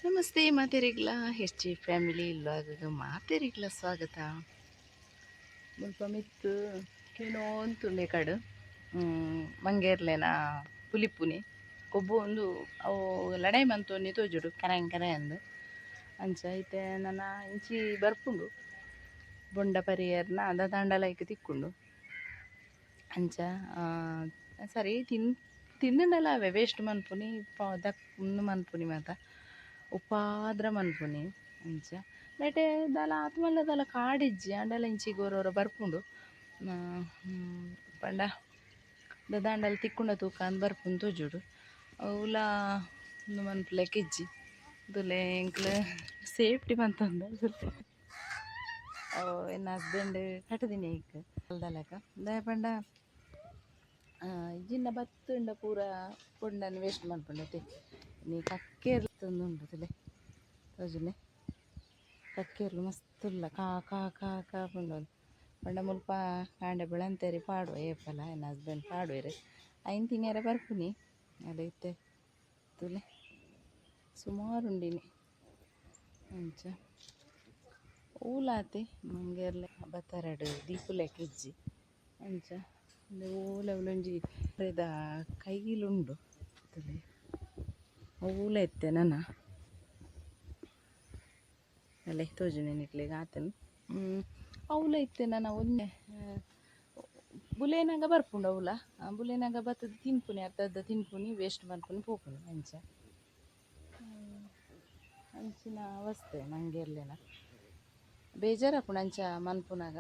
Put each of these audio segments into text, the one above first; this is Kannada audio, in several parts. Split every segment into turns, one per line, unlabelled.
ನಮಸ್ತೆ ಮಾತೆರಿಗ್ಲ ಹೆಚ್ಚಿ ಫ್ಯಾಮಿಲಿ ಇಲ್ವಾಗ ಮಾತೆರಿಗ್ಲ ಸ್ವಾಗತ. ಮುಲ್ಪ ಮಿತ್ತು ಕೇನೋಂತುಂಡೆ ಕಡು ಮಂಗೇರ್ಲೆನ ಪುಲಿಪುನಿ ಕೊಬ್ಬು ಒಂದು ಅವು ಲಡೈ ಮಂತೊನ್ನಿ ತೋಜುಡು ಕರೆ ಅಂದು ಅಂಚ ಐತೆ ನನ್ನ ಇಂಚಿ ಬರ್ಪುಂಡು ಬೊಂಡ ಪರಿಯರ್ನ ಅದ ದಾಂಡಲೈಕ್ ತಿಕ್ಕೊಂಡು ಅಂಚ ಸರಿ ತಿನ್ನಲ್ಲ ಅವೇ ವೇಸ್ಟ್ ಮನ್ಪುನಿ ದಕ್ ಮುಂದು ಮನ್ಪುನಿ ಮಾತ ಉಪಾದ್ರ ಮನ್ಪುನಿ ಅಂಚ ನೆಟೆ ದಲ ಆತ್ಮಲ್ಲ ದಲ ಕಾಡಿಜ್ಜಿ ಅಂಡಲ ಇಂಚಿ ಗೋರವರ ಬರ್ಪುಂಡು ಪಂಡ ದಾಂಡಲ ತಿಕ್ಕುಂಡ ತೂಕ ಅಂದ್ ಬರ್ಪುಂಡು ತೋಜುಡು ಉಲ ಒಂದು ಮನ್ಪುಲೆಕ್ ಇಜ್ಜಿ ದುಲೆ ಎಂಕ್ಲ ಸೇಫ್ಟಿ ಮಂತಂದ ಎನ್ನ ಹಸ್ಬೆಂಡ್ ಕಟ್ಟದಿನಿ ಈಗ ಅಲ್ದಲಕ ದಾಯ ಪಂಡ ಇಜ್ಜಿಂಡ ಬತ್ತುಂಡ ಪೂರ ಪುಂಡನ್ನು ವೇಸ್ಟ್ ಮನ್ಪುಂಡತೆ ನೀ ಕಕ್ಕೇರ್ಲು ತಂದುಂಡು ತೋಜುನೆ ಕಕ್ಕೇರ್ಲು ಮಸ್ತುಲ್ಲ ಕಾ ಕಾ ಕಾ ಕಾ ಪುಂಡೋನು ಪಂಡ ಮುಲ್ಪ ಕಾಂಡೆ ಬೆಳಂತೇರಿ ಪಾಡುವ ಏಪಲ ಎನ್ನ ಹಸ್ಬೆಂಡ್ ಪಾಡುವೆರೆ ಐನ್ ತಿಂಗೇರ ಬರ್ಪುನಿ ಅದೈತೆ ತುಲೆ ಸುಮಾರು ಉಂಡಿನಿ ಅಂಚ ಊಲಾತೆ ಮಂಗೇರ್ಲೆ ಬತ್ತರಡು ದೀಪುಲೆಕ್ ಇಜ್ಜಿ ಅಂಚ ಊಲೊಂಜಿ ಪ್ರೇದ ಕೈಗಿಲುಂಡು ತುಲೆ ಊಲ ಎತ್ತೆ ನನ್ನ ಅಲ್ಲೇ ತೋಜುನೆ ನಿಕ್ಲಿಗೆ ಆತನು ಅವಲ ಇತ್ತೆ ನನ್ನ ಒಂದೇ ಬುಲೇನಾಗ ಬರ್ಪುಂಡು ಅವಲ ಬುಲೇನಾಗ ಬತ್ತದ ತಿನ್ಪುನಿ ಅರ್ಧ ತಿನ್ಪುನಿ ವೇಸ್ಟ್ ಮನ್ಪುನಿ ಪೋಪುನಿ ಅಂಚ ಅಂಚಿನ ಅವಸ್ಥೆ ಮಂಗೇರ್ಲೆನ ಬೇಜಾರಾಪುಂಡು ಅಂಚ ಮನ್ಪುನಾಗ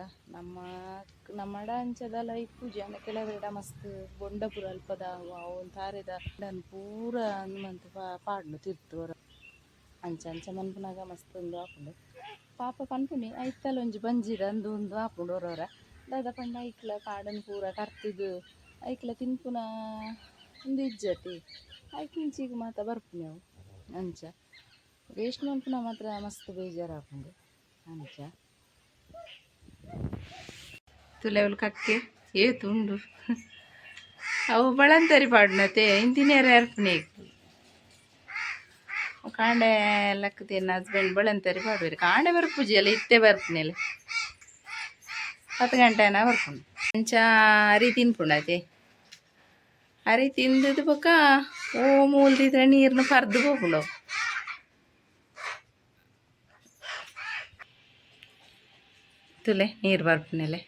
ನಮ್ಮಡ ಅಂಚದಲ ಇಪ್ಪುಜಿ ಅಂಡ ಕೆಲವೆರಡ ಮಸ್ತ್ ಬೊಂಡ ಪೂರ ಅಲ್ಪದ ಅವನ್ ತಾರೆದ ಪೂರ ಮಂತ್ ಪಾಡ್ನು ತಿರ್ತುವರ ಅಂಚ ಮನ್ಪುನಾಗ ಮಸ್ತ್ ಒಂದು ಆಪುಂಡು ಪಾಪ ಪನ್ಪುನಿ ಐತಲ ಒಂಜಿ ಬಂಜಿದ ಅಂದು ಒಂದು ಆಪುಂಡು ಹೊರವರ ದಾದ ಪಂಡ ಐಕ್ಲ ಕಾಡನ್ ಪೂರ ಕರ್ತಿದ್ದು ಐಕ್ಲ ತಿನ್ಪುನ ಒಂದು ಇಜ್ಜತಿ ಐಕಿಂಚಿಗೆ ಮಾತ ಬರ್ಪುನಿ ಅವು ಅಂಚ ವೇಸ್ಟ್ ಮನ್ಪುನ ಮಾತ್ರ ಮಸ್ತ್ ಬೇಜಾರಾಪುಂಡು ಅಂಚ ತುಲೆವಲು ಕಕ್ಕೆ ಏತುಂಡು ಅವು ಬಳಂತರಿ ಪಾಡ್ನತೆ ಇಂತಿನೇರ ಅರ್ಪಣೆ ಕಾಂಡೆ ಲೆಕ್ಕದೇನು ಹಸ್ಬೆಂಡ್ ಬಳಂತರಿ ಪಾಡುವೇರಿ ಕಾಂಡೆ ಬರ್ಪುಜಿ ಅಲ್ಲ ಇತ್ತೆ ಬರ್ಪುನೆಲ್ಲ 10 ಗಂಟೆನ ಬರ್ಪುಂಡು ಅಂಚ ಅರಿ ತಿನ್ಪುಂಡತೆ ಅರಿ ತಿಂದದ್ದು ಬೊಕ್ಕ ಓ ಮೂಲ್ದಿದ್ರೆ ನೀರ್ನು ಪರ್ದು ಹೋಗ್ಬಿಡು ತುಲೆ ನೀರು ಬರ್ಪುನೆಲೆ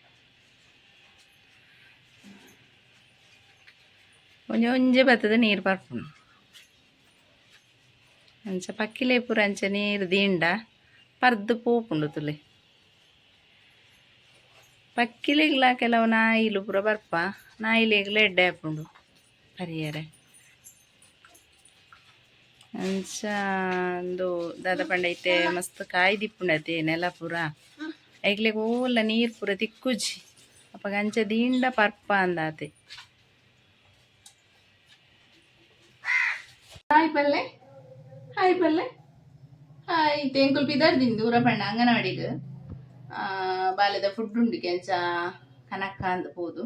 ಒಂಜೆ ಬತ್ತದ ನೀರು ಬರ್ಪುಂಡು ಅಂಚ ಪಕ್ಕಿಲೆ ಪೂರ ಅಂಚ ನೀರು ದಿಂಡ ಪರ್ದು ಪೋಪುಂಡು ತುಲೆ ಪಕ್ಕಿಲೆಗ್ಲ ಕೆಲವು ನಾಯಿಲು ಪೂರ ಬರ್ಪ ನಾಯಿಲೆಗ್ಲ ಎಡ್ಡೆ ಹಾಪುಂಡು ಪರಿಯರೆ ಅಂಚ ಒಂದು ದಾದ ಪಂಡ ಐತೆ ಮಸ್ತ್ ಕಾಯಿ ದಿಪ್ಪುಂಡತೆ ನೆಲ ಪೂರ ಐಕ್ಲೆಗ್ ಓಲ್ಲ ನೀರು ಪೂರ ತಿಕ್ಕುಜಿ ಅಪ್ಪಗ ಅಂಚ ದಿಂಡ ಪರ್ಪ ಅಂದಾತೆ ಹಾಯ್ ಪಲ್ಲೆ ಹಾಯ್ ತೆಂಕುಲ್ ಪಿದರ್ದಿಂದು ದೂರ ಪಂಡ ಅಂಗನವಾಡಿಗೆ ಬಾಲ್ಯದ ಫುಡ್ ಉಂಡು ಕೆಂಚ ಕನಕ ಅಂದ ಪೋದು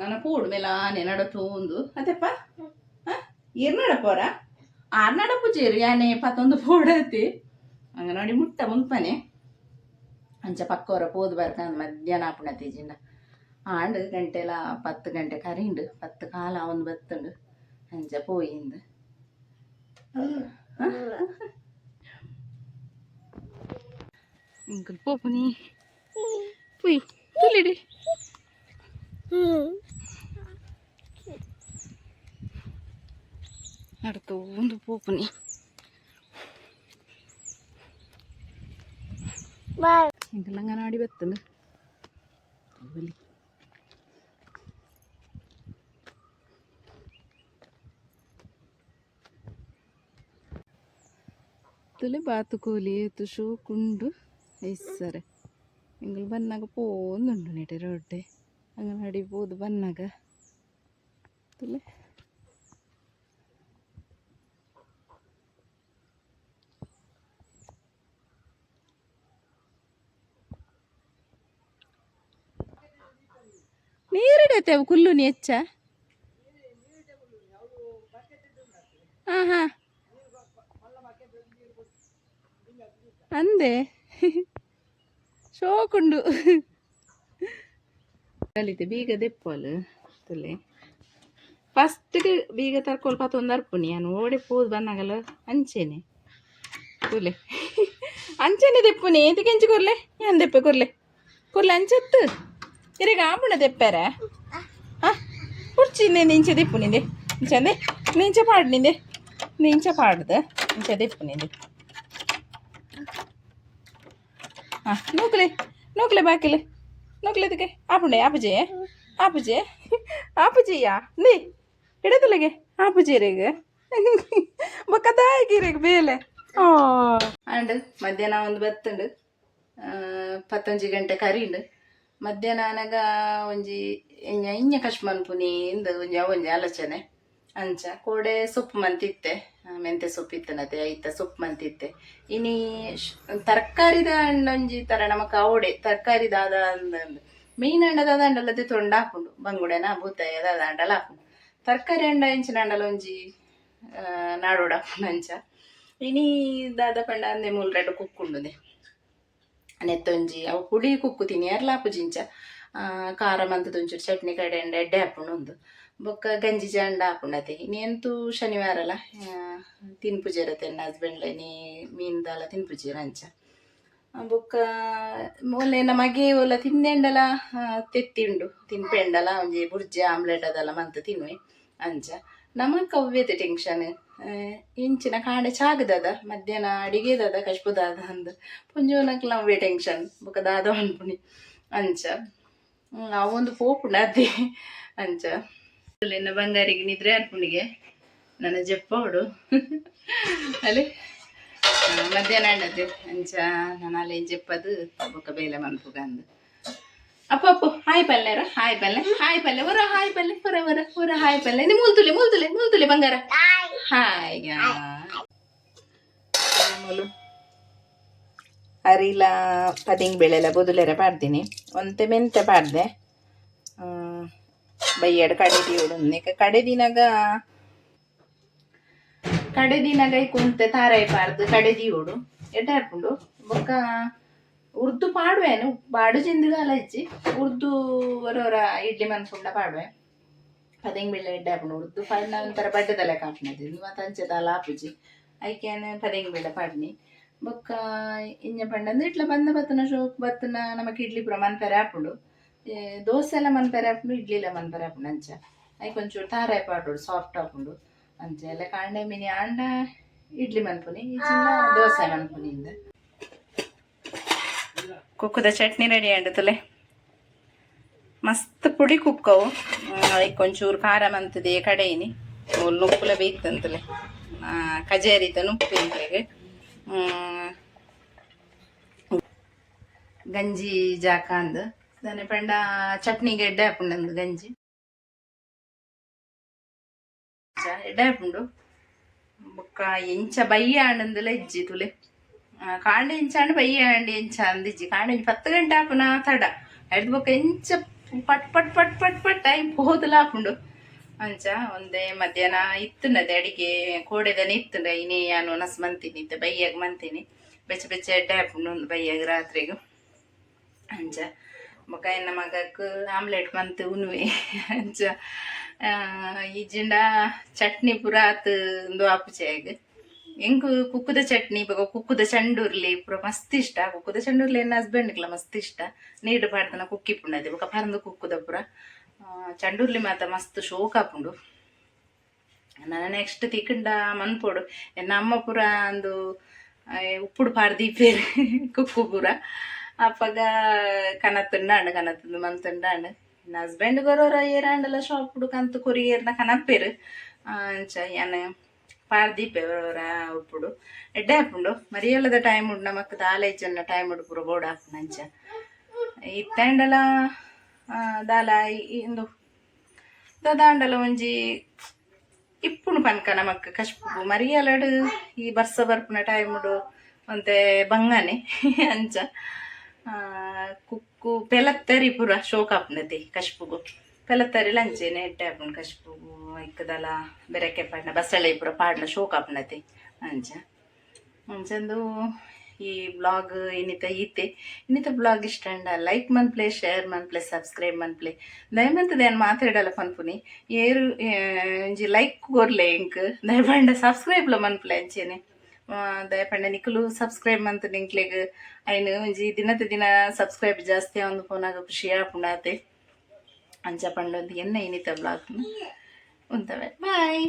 ನನ್ನ ಪೋಡು ಮೇಲೆ ಆನೆ ನಡತೋಂದು ಅತೆಪ್ಪ ನಡಪೋರ ನಡಪುಜೇರು ಯಾನೆ ಪತ್ತೊಂದು ಪೋಡತಿ ಅಂಗನವಾಡಿ ಮುಟ್ಟ ಮುನ್ಪನೆ ಅಂಚ ಪಕ್ಕವರ ಪೋದು ಬರ್ಕಂದು ಮಧ್ಯಾಹ್ನ ಆಪುಣತೀಜಿಂಡ ಆಂಡು ಗಂಟೆಲ 10 ಗಂಟೆ ಕರಿಂಡು 10 ಕಾಲ ಒಂದು ಬತ್ತುಂಡು ಅಂಚ ಪೋಯಿಂದು ಇಂಕಲ್ ಪೋಪುನಿ ಪುಯ್ ತುಲಿಡಿ ನಡ್ತು ಒಂದು ಪೋಪುನಿ ಇಂಕಲ್ ಅಂಗನವಾಡಿ ಬತ್ತುಂಡು ಬಲಿ ತುಲೆ ಬಾತುಕೋಲಿ ಏತು ಶೋಕುಂಡು ಐಸರೆ ಎಂಗಳು ಬನ್ನಾಗ ಪೋಂದುಂಡು ನೆಟೆ ರೋಡ್ಡೆ ಅಂಗನವಾಡಿ ಪೋದು ಬನ್ನಾಗ ತುಲೆ ನೀರಿಡತ್ತೆ ಅವು ಕುಲ್ಲುನಿ ಹೆಚ್ಚ ಹಾಂ ಅಂದೆ ಶೋಕುಂಡು ಕಲಿತೆ ಬೀಗ ದೆಪ್ಪಲು ತುಲೆ ಫಸ್ಟ್ಗೆ ಬೀಗ ತರ್ಕೊಲ್ ಪತ್ತೊಂದು ನಾನು ಓಡಿ ಪೋದು ಬನ್ನಾಗಲ್ಲ ಅಂಚೆನೆ ತುಲೆ ಅಂಚೆನೆ ದೆಪ್ಪುನಿ ಏತಿ ಕೆಂಚಿ ಕೊರ್ಲೆ ಏನು ದೆಪ್ಪೆ ಕೊರ್ಲೆ ಕೊರ್ಲೆ ಅಂಚತ್ತು ಇರಿಗೆ ಆಪುಣ ದೆಪ್ಪಾರ ಹಾಂ ಕುರ್ಚಿಂದೆ ನಿಂಚೆ ದೆಪ್ಪು ನಿಂದೆ ಇಂಚಂದೆ ನಿಂಚೆ ಪಾಡು ನಿಂದೆ ನಿಂಚೆ ಪಾಡ್ದು ಇಂಚೆ ದೆಪ್ಪು ನಿಂದೆ ಹಾಂ ನೂಕಲೆ ನೂಕಲೆ ಬಾಕಿಲೆ ನೂಕಲೆದಕ್ಕೆ ಆಪುಂಡೆ ಆಪುಜೆ ಆಪುಜೆ ಆಪುಜಿಯಾ ನೀ ಇಡದಲೆಗೆ ಆಪುಜಿರೆಗೆ ಬೊಕ್ಕದಾಗಿರೆಗೆ ಬೇಲೆ ಅಂಡ್ ಮಧ್ಯಾಹ್ನ ಒಂದು ಬತ್ತುಂಡು 11 ಗಂಟೆ ಕರೀಂಡು ಮಧ್ಯಾಹ್ನ ನನಗ ಒಂಜಿ ಇನ್ನ ಕಷ್ಟ ಮನ್ಪುನಿ ಇಂದ ಒಂಜಿ ಆಲೋಚನೆ ಅಂಚ ಕೋಡೆ ಸೊಪ್ಪು ಮಂತಿತ್ತೆ ಮೆಂತೆ ಸೊಪ್ಪು ಇತ್ತನತೆ ಐತ ಸೊಪ್ಪು ಮಂತಿತ್ತೆ ಇನಿ ತರಕಾರಿದ ಒಂಜಿ ತರ ನಮಕ್ ಅವಡೆ ತರಕಾರಿ ದಾದ ಅಂದಂದು ಮೀನ್ ಅಂಡದ ಅಂಡಲ್ಲದೆ ತೊಂಡ ಹಾಕೊಂಡು ಬಂಗುಡೆನ ಬೂತಾಯದ ಅಂಡಲ ಹಾಕೊಂಡು ತರಕಾರಿ ಅಂಡ ಇಂಚಿನ ಅಂಡಲ ಒಂಜಿ ನಾಡೋಡ ಹಾಕೊಂಡು ಅಂಚ ಇನಿ ದಾದ ಪಂಡ ಅಂದೆ 3 ಕುಕ್ಕುಂಡುದೆ ನೆತ್ತೊಂಜಿ ಅವು ಪುಡಿ ಕುಕ್ಕುತೀನಿ ಎರ್ಲಾಪುಜಿಂಚ ಖಾರ ಮಂತದೊಂಚೂರು ಚಟ್ನಿ ಕಡೆ ಅಂಡ ಎಡ್ಡೆ ಹಾಕೊಂಡು ಒಂದು ಬೊಕ್ಕ ಗಂಜಿ ಜಾಂಡ ಹಾಕೊಂಡತೆ ಇನ್ನೆಂತೂ ಶನಿವಾರಲ್ಲ ತಿನ್ಪುಜೇರತೆ ನನ್ನ ಹಸ್ಬೆಂಡ್ಲೆ ನೀ ಮೀನ್ದಲ್ಲ ತಿನ್ಪುಜೀರ ಅಂಚ ಬೊಕ್ಕ ಮೊನ್ನೆ ನಮಗೆ ಒಲ್ಲ ತಿಂದೆಂಡಲ ತೆತ್ತಿಂಡು ತಿನ್ಪೆಂಡಲ ಒಂಜಿ ಬುರ್ಜಿ ಆಮ್ಲೆಟ್ ಅದಲ್ಲ ಮಂತ ತಿನ್ವಿ ಅಂಚ ನಮಕ್ ಅವ್ಯತೆ ಟೆನ್ಷನ್ ಇಂಚಿನ ಕಾಂಡೆ ಚಾಗದದ ಮಧ್ಯಾಹ್ನ ಅಡಿಗೆದದ ಕಶ್ಪುದಾದ ಅಂದು ಪುಂಜೋನಕ್ ನವ್ವೆ ಟೆನ್ಷನ್ ಬೊಕ್ಕ ದಾದ ಅನ್ಪುಣಿ ಅಂಚ ಅವೊಂದು ಪೋಪುಂಡ ಅದೇ ಅಂಚ ಎನ್ನ ಬಂಗಾರಿಗೆ ನಿದ್ರೆ ಅರ್ಪುಣಿಗೆ ನನ್ನ ಜಪ್ಪವಡು ಅಲ್ಲಿ ಮಧ್ಯಾಹ್ನ ಅಣ್ಣದು ಅಂಚ ನಾನು ಅಲ್ಲಿ ಜಪ್ಪದು ಬೊಕ್ಕ ಬೇಲೆ ಮನ್ಪುಗ ಅಂದು ಅಪ್ಪ ಅಪ್ಪು ಹಾಯ್ ಪಲ್ಲೆರ ಹಾಯ್ ಪಲ್ಲೆ ಹೊರ ಹಾಯ್ ಪಲ್ಲೆ ಹೊರ ಹಾಯ್ ಪಲ್ಲೆ ನೀ ಮೂಲ್ತುಲೆ ಬಂಗಾರ ಹಾಯ್ ಅರಿಲ ಪದಿಂಗ್ ಬೆಳೆಲ್ಲ ಬೊದುಲೆರ ಪಾಡ್ತೀನಿ ಒಂತೆ ಮೆಂತೆ ಪಾಡ್ದೆ ಬೈಯಡ್ ಕಡೆದಿ ಉಡುನ್ನೆ ಕಡೆದಿನಾಗ ಕುಂತೆ ತಾರಾಯಿ ಪಾರ್ದು ಕಡೆದಿ ಉಡು ಎಡ್ಡ ಹಾಕೊಂಡು ಬೊಕ್ಕ ಉರ್ದು ಪಾಡುವೆನು ಬಾಡು ಜಿಂದಿಗಾಲ ಇಜ್ಜಿ ಉರ್ದು ಹೊರವರ ಇಡ್ಲಿ ಮನ್ಪುಂಡ ಪಾಡುವೆ ಪದಿಂಗ್ ಬೆಳ್ಳೆ ಎಡ್ಡೆ ಹಾಕೊಂಡು ಉರ್ದು ಪಾಡಿನ ಒಂಥರ ಬಡ್ಡದಲ್ಲ ಕಾಪ್ನದು ಮತ್ತು ಅಂಚೆದಲ್ಲ ಆಪುಜಿ ಐಕ್ಯಾನ ಪದಿಂಗ್ ಬೆಳ್ಳೆ ಪಾಡ್ನಿ ಬೊಕ್ಕ ಇಂಜ ಪಂಡಂದು ಇಟ್ಲ ಬಂದ ಬತ್ತನ ಶೋಕ್ ಬತ್ತನ ನಮಕ್ ಇಡ್ಲಿ ಪುರ ಮನ್ಪೆರೆ ಹಾಕೊಂಡು ದೋಸೆ ಎಲ್ಲ ಮನ್ಪೆರೆ ಹಾಕೊಂಡು ಇಡ್ಲಿ ಎಲ್ಲ ಮನ್ಪೆರೆ ಹಾಕೊಂಡು ಅಂಚ ಐಕೊಂಚೂರು ತಾರಾಯಿ ಪಾಡೋಡು ಸಾಫ್ಟ್ ಹಾಕೊಂಡು ಅಂಚೆ ಎಲ್ಲ ಕಾಂಡೆ ಮಿನಿ ಆಂಡ ಇಡ್ಲಿ ಮನ್ಪುನಿ ಈಚಿಂದ ದೋಸೆ ಮನ್ಪುನಿಂದ ಕುಕ್ಕುದ ಚಟ್ನಿ ರೆಡಿ ಆಂಡತಲೆ ಮಸ್ತ್ ಪುಡಿ ಕುಕ್ಕವು ಐಕೊಂಚೂರು ಖಾರ ಮಂತದೆ ಕಡೆಯಿನಿ ನುಪ್ಪುಲ ಬೇಯ್ತಂತಲೆ ಕಜೇರಿತ ನುಪ್ಪಿಂತೆಗೆ ಗಂಜಿ ಜಾಕ ಅಂದು దాని పండ చట్నీ గడ్డ ಹಾಕೊಂಡು ಗಂಜಿ ಎಡ್ಡ ಹಾಕೊಂಡು ಬೊಕ್ಕ ಎಂಚ ಬಯ್ಯ ಆಂಡಂದಲ ಇಜ್ಜಿ ತುಲೆ ಕಾಂಡೆ ಎಂಚ ಆಂಡ ಬಯ್ಯ ಆಂಡಿ ಎಂಚ ಅಂದಿಜ್ಜಿ ಕಾಂಡೆ 10 ಗಂಟೆ ಹಾಪುನ ತಡ ಎಡ್ದು ಬೊಕ್ಕ ಎಂಚ ಪಟ್ ಪಟ್ ಪಟ್ ಪಟ್ ಪಟ್ ಆಯ್ ಹೋದಲ ಹಾಕೊಂಡು ಅಂಚ ಒಂದೇ ಮಧ್ಯಾಹ್ನ ಇತ್ತುಂಡದೆ ಅಡಿಗೆ ಕೋಡೆದನೆ ಇತ್ತುಂಡ ಇನ್ನೇ ನಾನು ನಸ್ ಮಂತೀನಿ ಇತ್ತೆ ಬಯ್ಯಾಗ ಮಂತೀನಿ ಬೆಚ್ಚ ಬೆಚ್ಚ ಎಡ್ಡೆ ಹಾಕೊಂಡು ಒಂದು ಬಯ್ಯಾಗ ರಾತ್ರಿಗೂ ಅಂಚ ಬೊಕ್ಕ ಎನ್ನ ಮಗಕ್ಕೆ ಆಮ್ಲೆಟ್ ಮಂತ್ ಉನ್ವೆ ಅಂಚ ಈಜಿಂಡ ಚಟ್ನಿ ಪೂರ ಆತು ಒಂದು ಆಪುಚೆಗ್ ಹೆಂಗ್ ಕುಕ್ಕುದ ಚಟ್ನಿ ಬೊಕ ಕುಕ್ಕುದ ಚಂಡುರ್ಲಿ ಪೂರ ಮಸ್ತ್ ಇಷ್ಟ ಕುಕ್ಕುದ ಚಂಡುರ್ಲಿ ಎನ್ನ ಹಸ್ಬೆಂಡ್ಗ್ಲ ಮಸ್ತ್ ಇಷ್ಟ ನೀಡು ಪಾಡ್ದನ ಕುಕ್ಕಿ ಪುಂಡದೆ ಬೊಕ ಪರಂದು ಕುಕ್ಕುದ ಪೂರ ಚಂಡುರ್ಲಿ ಮಾತ ಮಸ್ತ್ ಶೋಕ ಆಪುಂಡು ನನ್ನ ನೆಕ್ಸ್ಟ್ ತಿಕ್ಕಂಡ ಮನ್ಪೋಡು ಎನ್ನ ಅಮ್ಮ ಪೂರ ಅಂದು ಉಪ್ಪುಡು ಪಾಡ್ದೀಪೇರು ಕುಕ್ಕು ಪೂರ ಅಪ್ಪಗ ಕನತ್ತುಂಡಾಂಡು ಕನತ್ತುಂದು ಮಂತುಂಡಾಂಡು ನನ್ನ ಹಸ್ಬೆಂಡ್ ಬರೋರ ಏರಾಂಡಲ ಶಾಪ್ ಕಂತು ಕೊರಿಯರ್ನ ಕನಪ್ಪೇರು ಅಂಚ ಯಾನ ಪಾಡ್ದೀಪೆ ಬರೋರ ಉಪ್ಪುಡು ಎಡ್ಡೆ ಹಾಪುಂಡು ಮರಿಯಲ್ಲದ ಟೈಮ್ ಉಂಡು ನಮಕ್ ದಾಲ ಇಜ್ಜನ್ನ ಟೈಮ್ ಉಂಡು ಪೂರ ಬೋರ್ಡ್ ಹಾಪುಂಡು ಅಂಚ ಇತ್ತಂಡಲ ದಾಲ ಇಂದು ದದಾಂಡಲ ಒಂಜಿ ಇಪ್ಪುನು ಪನ್ಕ ನಮಕ್ ಕಶ್ಪು ಮರಿಯಲಡು ಈ ಬರ್ಸ ಬರ್ಪುನ ಟೈಮ್ ಉಂಡು ಒಂತೆ ಬಂಗನೆ ಅಂಚ ಕುಕ್ಕು ಪೆಲತ್ತರಿ ಪೂರ ಶೋಕ ಆಪುಂಡತೆ ಕಶ್ಪುಗು ಪೆಲತ್ತರಿ ಲಂಚೇನೆ ಎಡ್ಡೆ ಹಾಪುಂಡು ಕಶ್ಪುಗು ಇಕ್ಕದಲ ಬೆರಕೆ ಪಾಡ್ನ ಬಸಳೆ ಪೂರ ಪಾಡ್ನ ಶೋಕ ಆಪುಂಡತೆ ಅಂಚ ಅಂಚಂದು ಈ ಬ್ಲಾಗ್ ಇನ್ನಿತ ಬ್ಲಾಗ್ ಇಷ್ಟ ಅಂಡ ಲೈಕ್ ಮನ್ಪ್ಲೆ ಶೇರ್ ಮನ್ಪ್ಲೆ ಸಬ್ಸ್ಕ್ರೈಬ್ ಮನ್ಪ್ಲೆ ದಯಮಂತದ ಏನು ಮಾತಾಡಲ್ಲ ಪನ್ಪುನಿ ಏರು ಒಂಜಿ ಲೈಕ್ ಕೊರ್ಲೆ ಎಂಕ್ ದಯಪಂಡ ಸಬ್ಸ್ಕ್ರೈಬ್ಲ ಮನ್ಪ್ಲೆ ಅಂಚೆನೆ ದಯಪಂಡ ನಿಕುಲು ಸಬ್ಸ್ಕ್ರೈಬ್ ಮಂತ್ ನಿಂಕ್ಲೆಗ್ ಐನು ಒಂಜಿ ದಿನ ಸಬ್ಸ್ಕ್ರೈಬ್ ಜಾಸ್ತಿ ಆವೊಂದು ಪೋನಾಗ ಖುಷಿ ಆಪುಂಡಾತೆ ಅಂಚ ಪಂಡೊಂದು ಎನ್ನ ಇನ್ನಿತ ಬ್ಲಾಗ್ ಉಂತವೆ ಬಾಯ್.